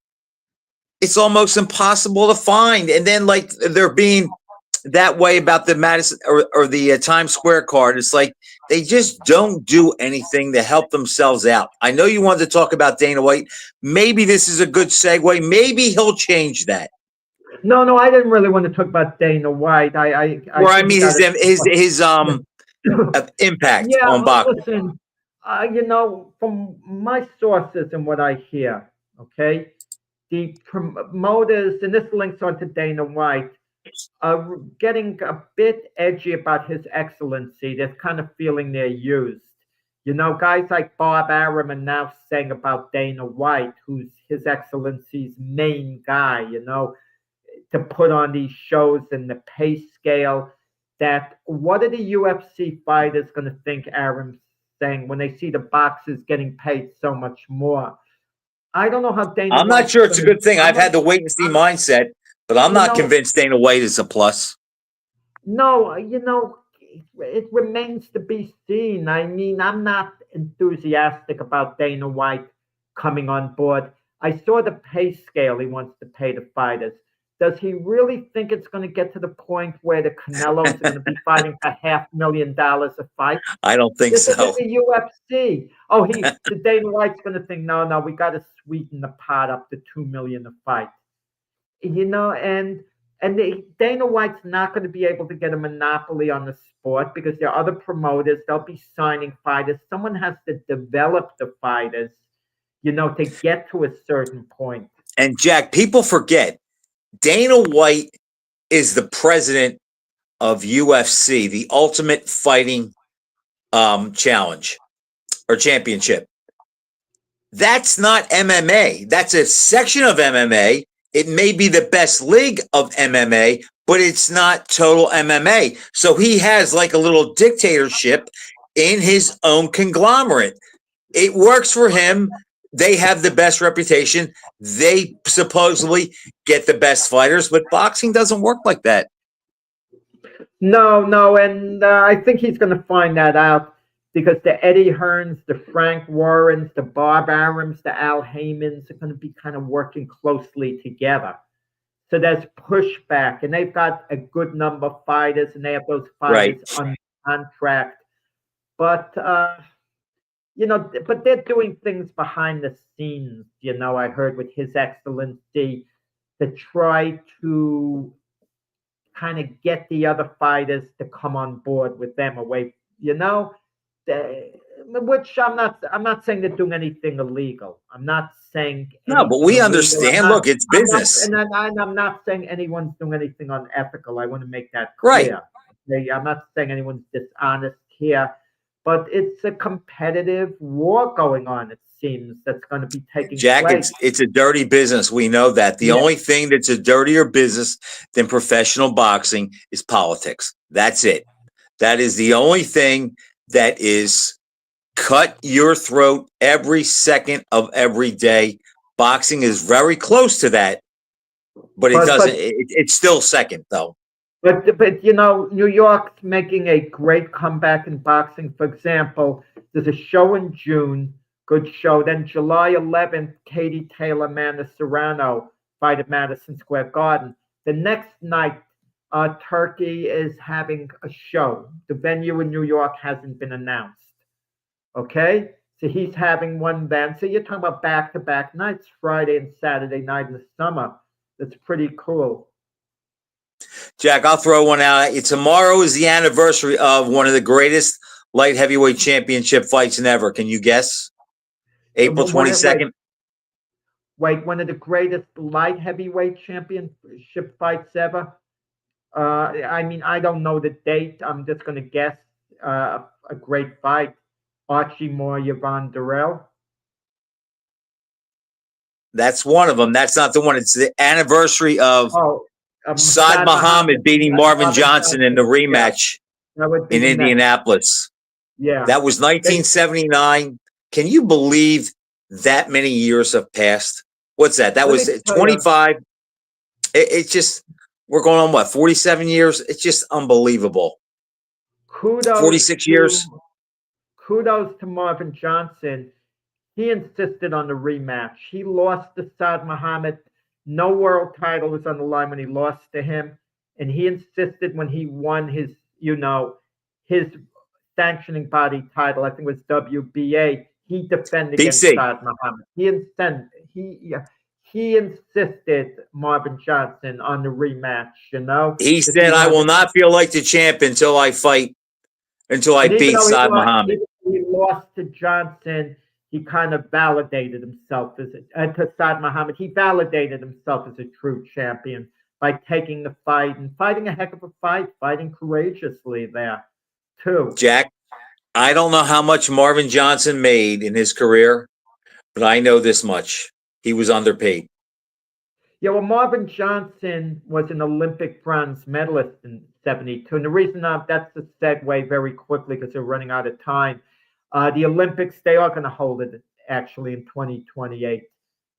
it's almost impossible to find. And then like they're being that way about the Madison or the Times Square card. It's like they just don't do anything to help themselves out. I know you wanted to talk about Dana White. Maybe this is a good segue. Maybe he'll change that. No, I didn't really want to talk about Dana White. I mean his impact on boxing. Listen, from my sources and what I hear, okay, the promoters, and this links on to Dana White, are getting a bit edgy about his excellency. They're kind of feeling they're used. Guys like Bob Arum are now saying about Dana White, who's his excellency's main guy, to put on these shows and the pay scale, that what are the UFC fighters going to think Arum's saying when they see the boxers getting paid so much more? I don't know how Dana I'm not sure it's a good thing. I've had the wait and see mindset, but I'm not convinced Dana White is a plus. No, it remains to be seen. I mean, I'm not enthusiastic about Dana White coming on board. I saw the pay scale he wants to pay the fighters. Does he really think it's going to get to the point where the Canelos are going to be fighting for $500,000 a fight? I don't think this so. This is the UFC. Oh, the Dana White's going to think, no, we got to sweeten the pot up to $2 million a fight. And Dana White's not going to be able to get a monopoly on the sport because there are other promoters. They'll be signing fighters. Someone has to develop the fighters, to get to a certain point. And Jack, people forget, Dana White is the president of UFC, the Ultimate Fighting Challenge or Championship. That's not MMA. That's a section of MMA. It may be the best league of MMA, but it's not total MMA. So he has like a little dictatorship in his own conglomerate. It works for him. They have the best reputation. They supposedly get the best fighters, but boxing doesn't work like that. No, and I think he's going to find that out because the Eddie Hearns, the Frank Warrens, the Bob Arams, the Al Haymans are going to be kind of working closely together. So there's pushback, and they've got a good number of fighters, and they have those Right. fighters on contract. But but they're doing things behind the scenes. I heard with His Excellency to try to kind of get the other fighters to come on board with them away. Which I'm not saying they're doing anything illegal. I'm not saying No, but anything we illegal. understand. Look, it's I'm not, business. and I'm not saying anyone's doing anything unethical. I want to make that Right. clear. Okay? I'm not saying anyone's dishonest here, but it's a competitive war going on. It seems that's going to be taking Jack, place. it's a dirty business. We know that. The only thing that's a dirtier business than professional boxing is politics. That's it. That is the only thing that is cut your throat every second of every day. Boxing is very close to that, but it doesn't. It's still second, though. But New York's making a great comeback in boxing. For example, there's a show in June, good show. Then July 11th, Katie Taylor, Amanda Serrano fight at Madison Square Garden. The next night, Turkey is having a show. The venue in New York hasn't been announced. Okay? So he's having one then. So you're talking about back-to-back nights, Friday and Saturday night in the summer. That's pretty cool. Jack, I'll throw one out at you. Tomorrow is the anniversary of one of the greatest light heavyweight championship fights ever. Can you guess? April 22nd. Wait, one of the greatest light heavyweight championship fights ever? I don't know the date. I'm just going to guess a great fight. Archie Moore, Yvonne Durrell. That's one of them. That's not the one. It's the anniversary of Saad Muhammad beating Marvin Johnson in the rematch in Indianapolis. Yeah. That was 1979. Can you believe that many years have passed? What's that? That was 25. It's just, we're going on what, 47 years? It's just unbelievable. Kudos. 46 years. Kudos to Marvin Johnson. He insisted on the rematch. He lost to Saad Muhammad. No world title was on the line when he lost to him. And he insisted when he won his sanctioning body title, I think it was WBA, he defended against Saad Muhammad. He insisted, Marvin Johnson, on the rematch, He said, I will not feel like the champ until I beat Saad Muhammad. He lost to Johnson. He kind of validated himself to Saad Muhammad. He validated himself as a true champion by taking the fight and fighting a heck of a fight, fighting courageously there, too. Jack, I don't know how much Marvin Johnson made in his career, but I know this much. He was underpaid. Yeah, well, Marvin Johnson was an Olympic bronze medalist in 72. And the reason that's a segue very quickly because we're running out of time. The Olympics, they are going to hold it actually in 2028,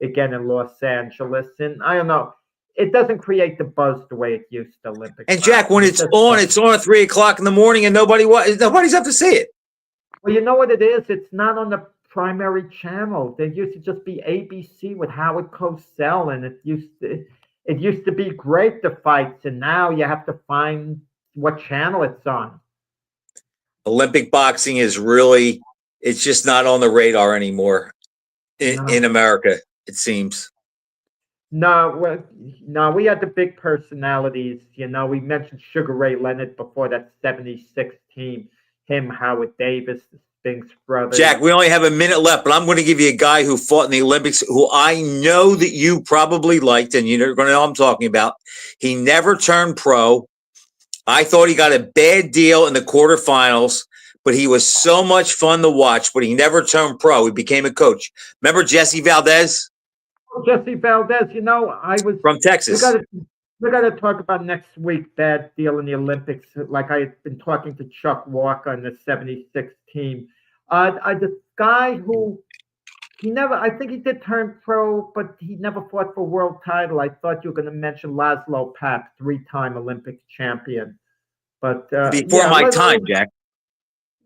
again in Los Angeles. And I don't know, it doesn't create the buzz the way it used to Olympics. And Jack, when it's on at 3 o'clock in the morning and nobody's up to see it. Well, you know what it is? It's not on the primary channel. There used to just be ABC with Howard Cosell, and it used to be great, the fights, and now you have to find what channel it's on. Olympic boxing is really, it's just not on the radar anymore in America, it seems. No, we had the big personalities. We mentioned Sugar Ray Leonard before, that 76 team. Him, Howard Davis, the Spinks brothers. Jack, we only have a minute left, but I'm going to give you a guy who fought in the Olympics who I know that you probably liked, and you're going to know what I'm talking about. He never turned pro. I thought he got a bad deal in the quarterfinals, but he was so much fun to watch, but he never turned pro. He became a coach. Remember Jesse Valdez? Jesse Valdez, I was... From Texas. We got to talk about next week, bad deal in the Olympics. Like I've been talking to Chuck Walker on the 76 team. The guy who, I think he did turn pro, but he never fought for a world title. I thought you were going to mention Laszlo Papp, 3-time Olympic champion. But Before yeah, my time, Jack.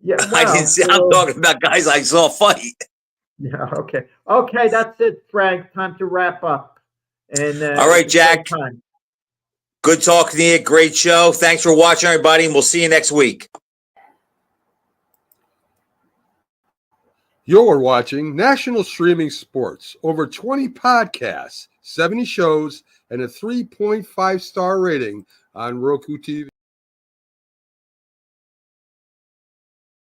Yeah, I well, didn't see. I'm talking about guys I saw fight. yeah, okay, that's it, Frank. Time to wrap up. And All right, it's your Jack. time. Good talking to you. Great show. Thanks for watching, everybody, and we'll see you next week. You're watching National Streaming Sports. Over 20 podcasts, 70 shows, and a 3.5-star rating on Roku TV.